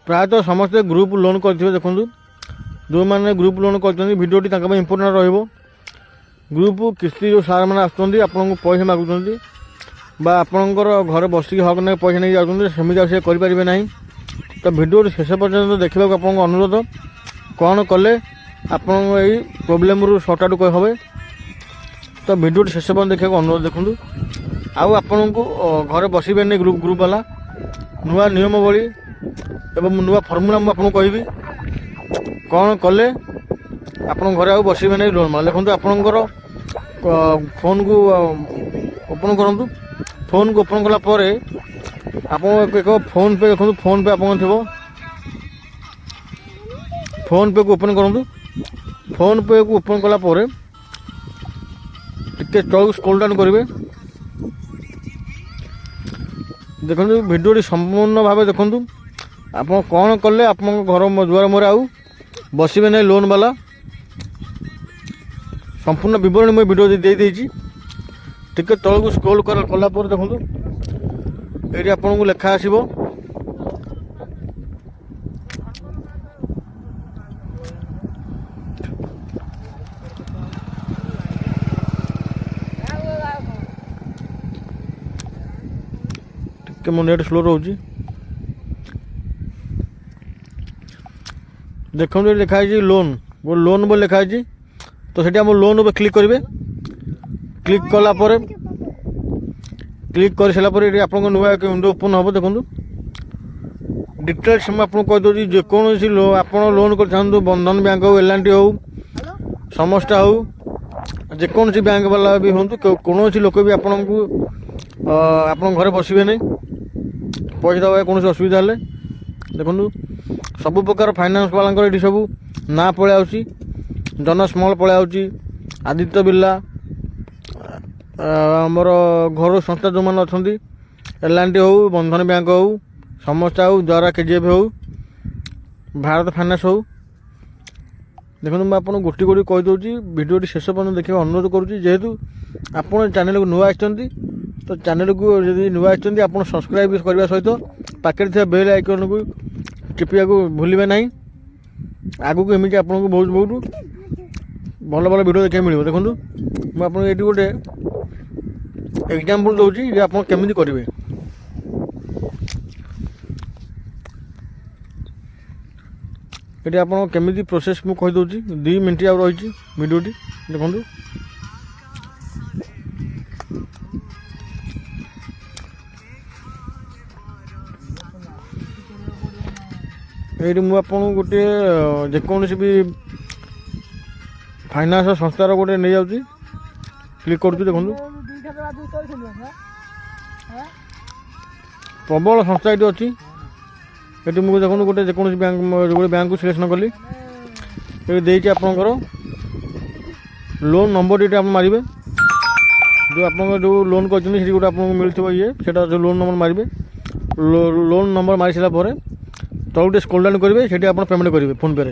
प्रायतः समस्ते group loan करथिबे देखंतु जो मैंने ग्रुप लोन कर भिडियोटी इंपोर्टेंट रहिबो। ग्रुप किस्ती जो सार मैंने आसुँच आपको पैसा मागुंट बा आपणकर घर बसिक हक ना पैसा नहीं जाऊँ सेमती से करें ना। तो भिडियो शेष पर्यटन देखा आपको अनुरोध कौन कले आप प्रोब्लेम रू सर्ट आउट हे। तो भिडियो शेष पर्यटन देखा अनुरोध देखूँ आपण को घर बसबे नहीं ग्रुप वाला नुआ नियमावली एवं नुआ फर्मुला मुझे कहि कौन कले आप घरे आउ बसबे नहीं लोन मार देखो आपणकर फोन को ओपन करूँ। फोन को ओपन कलापर आप फोन पे देखो फोन पे आप फोन पे को ओपन करूँ। फोन पे को ओपन कलापर टिके तक स्क्रॉल डाउन करेंगे देखो भिडियो संपूर्ण भाव देखूँ आप कौन कले आप घर दुआर मोर आउ बसबे नहीं लोन वाला संपूर्ण विवरण मुझे भिडियो दे देती टिके तल को स्क्रॉल कलापर देखो ये आपन को लेखा आसो टिके मो नेट स्लो रोची देखो ये लिखाई लोन वो लोन बोल लिखाई तो सेठी हम लोन पे क्लिक करेंगे। क्लिक कलापर क्लिक कर सारापर ये आप नुआ एक विंडो ओपन हम देखो डिटेल्स मैं आपको कहीदे जेकोसी आप लोन कर चाहूँ बंधन बैंक हो एल&टी हो समस्ता हो जेकोसी बैंक वाला भी हूँ कौन लोक भी आपन को आप घर बसबे नहीं पैसा दबा कौन असुविधा है देखो सबु प्रकार फाइनान्स वाला ये सब ना पलि आसी जन स्मॉल पलि आसी आदित्य बिर्ला आमर घर संस्था जो मैंने अच्छा एल&टी हो बंधन बैंक हो समस्या हो द्वारा KGF हो भारत फाइनान्स हो देखो मुझे आपको गोटी गोटी कहीदे भिडियो शेष पर्यटन देखा अनुरोध करुँच जेहेतु आप चैनल को नुआ आसती तो चैनल को जब नुआ आसती आप सब्सक्राइब करने सहित पाखे बेल आइकन को टिपिया को भूलें ना। आगू को एमती आपको बहुत बहुत भल भल भिडियो देखा मिले देखो मुझे ये गोटे एग्जांपल दूसरी ये आप केमी करेंगे। ये आप केमी प्रोसेस मुझे कहीदे 2 मिनट आ रही भिडियोटी देखो ये मुझे गोटे जेकोसी भी फाइनान्स संस्थार गोटे नहीं जाऊँगी क्लिक कर देखो प्रबल संस्था ये अच्छी ये मुझे देखो गोटे जेकोसी बैंक गोटे बैंक को सिलेक्शन कली ये देती आपंकर लोन नंबर ये आप मारे जो आप जो लोन कर गोटे आपको मिलता ये जो लोन नंबर मारे लोन नंबर मारी सारापर तल गोटे स्क्रॉल डाउन करेंगे से पेमेंट करेंगे फोन पे।